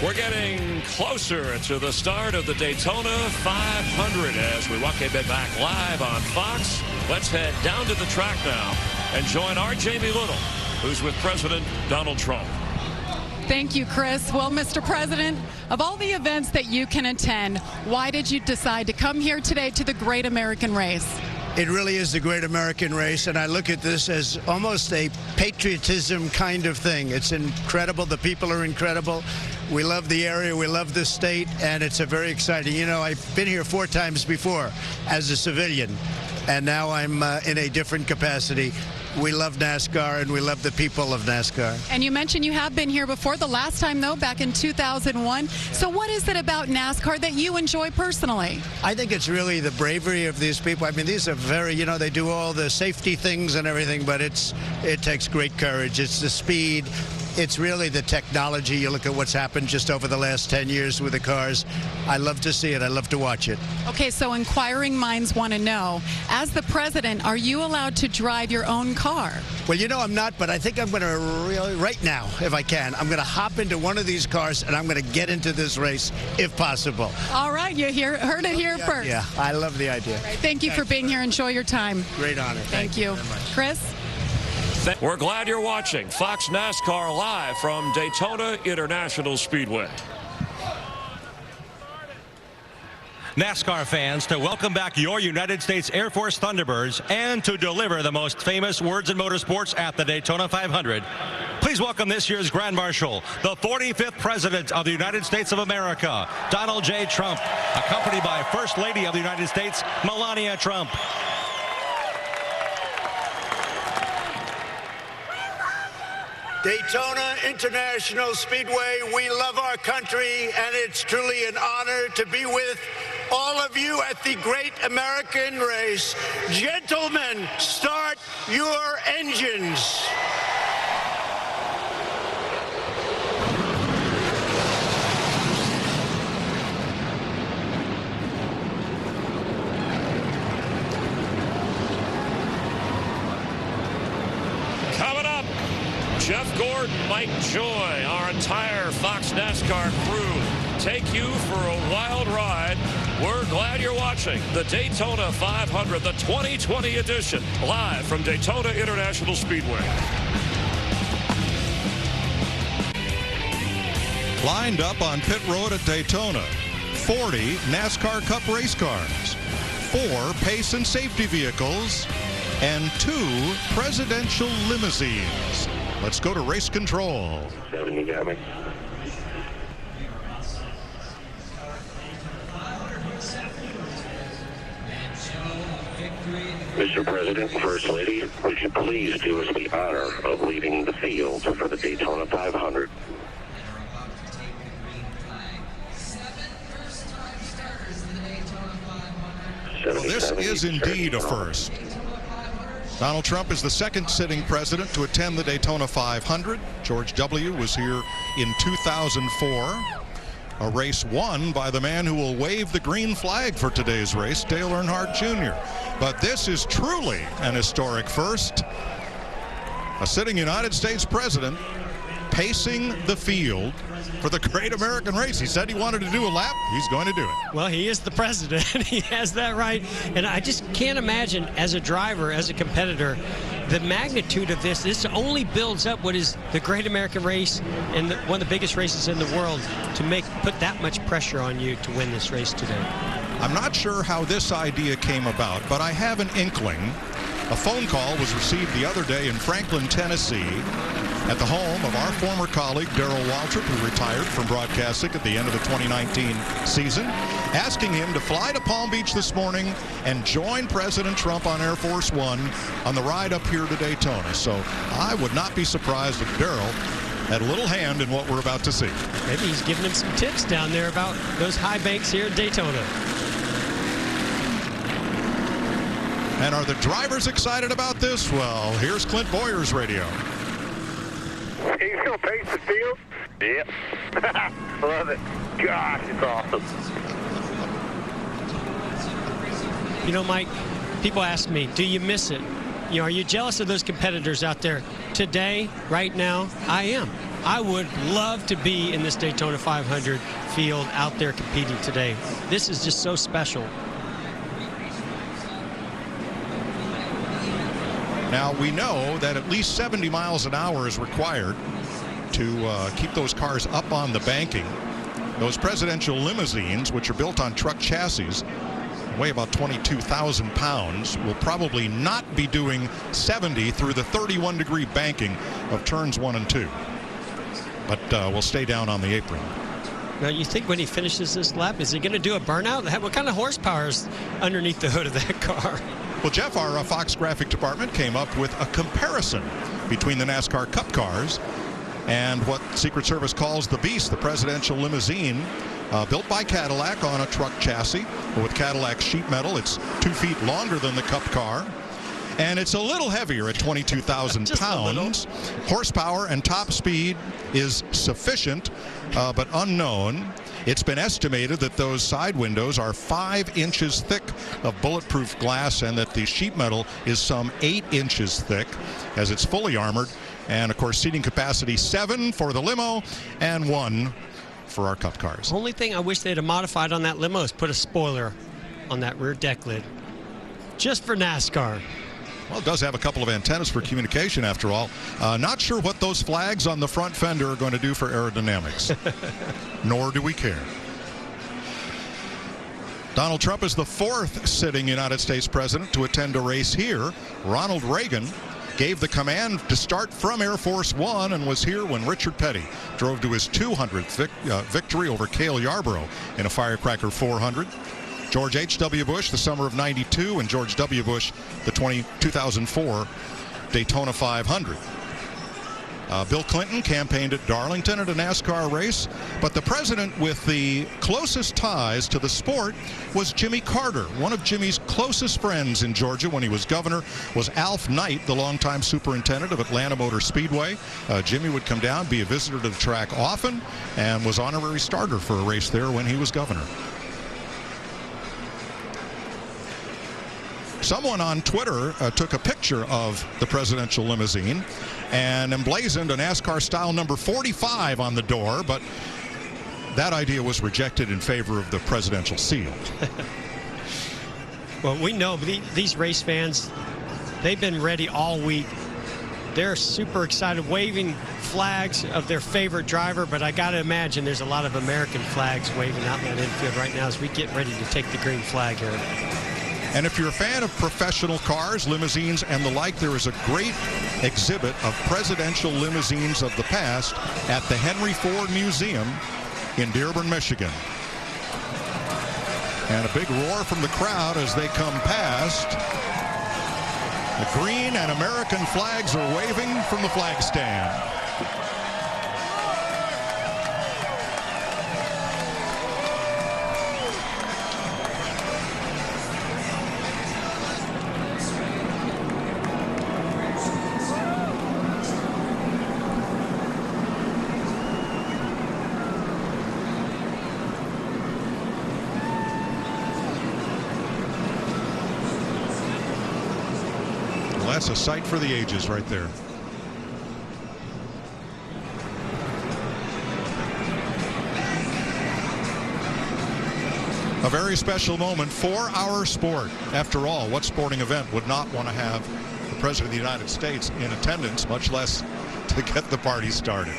We're getting closer to the start of the Daytona 500 as we welcome it back live on Fox. Let's head down to the track now and join our Jamie Little, who's with President Donald Trump. Thank you, Chris. Well, Mr. President, of all the events that you can attend, why did you decide to come here today to the Great American Race? It really is the Great American Race, and I look at this as almost a patriotism kind of thing. It's incredible. The people are incredible. We love the area. We love the state, and it's a very exciting. You know, I've been here 4 times before as a civilian, and now I'm in a different capacity. We love NASCAR, and we love the people of NASCAR. And you mentioned you have been here before, the last time, though, back in 2001. So what is it about NASCAR that you enjoy personally? I think it's really the bravery of these people. I mean, these are very, you know, they do all the safety things and everything, but it takes great courage. It's the speed. It's really the technology. You look at what's happened just over the last 10 years with the cars. I love to see it. I love to watch it. Okay, so inquiring minds want to know, as the president, are you allowed to drive your own car? Well, you know I'm not, but I think I'm going to really, right now, if I can, I'm going to hop into one of these cars and I'm going to get into this race if possible. All right, you heard it here first. Yeah, I love the idea. Right, thank you for being here. Enjoy your time. Great honor. Thank you. Very much. Chris? We're glad you're watching Fox NASCAR live from Daytona International Speedway. NASCAR fans, to welcome back your United States Air Force Thunderbirds and to deliver the most famous words in motorsports at the Daytona 500. Please welcome this year's Grand Marshal, the 45th President of the United States of America, Donald J. Trump, accompanied by First Lady of the United States, Melania Trump. Daytona International Speedway, we love our country, and it's truly an honor to be with all of you at the Great American Race. Gentlemen, start your engines. Coming up, Jeff Gordon, Mike Joy, our entire Fox NASCAR crew take you for a wild ride. We're glad you're watching the Daytona 500, the 2020 edition, live from Daytona International Speedway. Lined up on pit road at Daytona, 40 NASCAR Cup race cars, 4 pace and safety vehicles, and 2 presidential limousines. Let's go to race control. 7, you got me. Mr. President, First Lady, would you please do us the honor of leading the field for the Daytona 500? Well, this is indeed a first. Donald Trump is the second sitting president to attend the Daytona 500. George W. was here in 2004. A race won by the man who will wave the green flag for today's race, Dale Earnhardt Jr. But this is truly an historic first. A sitting United States president pacing the field for the Great American Race. He said he wanted to do a lap. He's going to do it. Well, he is the president. He has that right. And I just can't imagine, as a driver, as a competitor, the magnitude of this. This only builds up what is the Great American Race and one of the biggest races in the world to put that much pressure on you to win this race today. I'm not sure how this idea came about, but I have an inkling. A phone call was received the other day in Franklin, Tennessee, at the home of our former colleague, Darrell Waltrip, who retired from broadcasting at the end of the 2019 season, asking him to fly to Palm Beach this morning and join President Trump on Air Force One on the ride up here to Daytona. So I would not be surprised if Darrell had a little hand in what we're about to see. Maybe he's giving him some tips down there about those high banks here at Daytona. And are the drivers excited about this? Well, here's Clint Boyer's radio. He's going to pace the field? Yep. Love it. Gosh, it's awesome. You know, Mike, people ask me, do you miss it? You know, are you jealous of those competitors out there? Today, right now, I am. I would love to be in this Daytona 500 field out there competing today. This is just so special. Now, we know that at least 70 miles an hour is required to keep those cars up on the banking. Those presidential limousines, which are built on truck chassis, weigh about 22,000 pounds, will probably not be doing 70 through the 31-degree banking of turns 1 and 2. But we'll stay down on the apron. Now, you think when he finishes this lap, is he going to do a burnout? What kind of horsepower is underneath the hood of that car? Well, Jeff, our Fox graphic department came up with a comparison between the NASCAR Cup cars and what Secret Service calls the Beast, the presidential limousine, built by Cadillac on a truck chassis. But with Cadillac sheet metal, it's 2 feet longer than the Cup car. And it's a little heavier at 22,000 pounds. Horsepower and top speed is sufficient, but unknown. It's been estimated that those side windows are 5 inches thick of bulletproof glass and that the sheet metal is some 8 inches thick as it's fully armored. And, of course, seating capacity 7 for the limo and 1 for our Cup cars. Only thing I wish they'd have modified on that limo is put a spoiler on that rear deck lid. Just for NASCAR. Well, it does have a couple of antennas for communication, after all. Not sure what those flags on the front fender are going to do for aerodynamics. Nor do we care. Donald Trump is the 4th sitting United States president to attend a race here. Ronald Reagan gave the command to start from Air Force One and was here when Richard Petty drove to his 200th victory over Cale Yarborough in a Firecracker 400. George H.W. Bush, the summer of '92, and George W. Bush, the 2004 Daytona 500. Bill Clinton campaigned at Darlington at a NASCAR race, but the president with the closest ties to the sport was Jimmy Carter. One of Jimmy's closest friends in Georgia when he was governor was Alf Knight, the longtime superintendent of Atlanta Motor Speedway. Jimmy would come down, be a visitor to the track often, and was honorary starter for a race there when he was governor. Someone on Twitter took a picture of the presidential limousine and emblazoned a NASCAR-style number 45 on the door, but that idea was rejected in favor of the presidential seal. Well, we know these race fans, they've been ready all week. They're super excited, waving flags of their favorite driver, but I got to imagine there's a lot of American flags waving out in that infield right now as we get ready to take the green flag here. And if you're a fan of professional cars, limousines, and the like, there is a great exhibit of presidential limousines of the past at the Henry Ford Museum in Dearborn, Michigan. And a big roar from the crowd as they come past. The green and American flags are waving from the flag stand. That's a sight for the ages right there. A very special moment for our sport. After all, what sporting event would not want to have the President of the United States in attendance, much less to get the party started?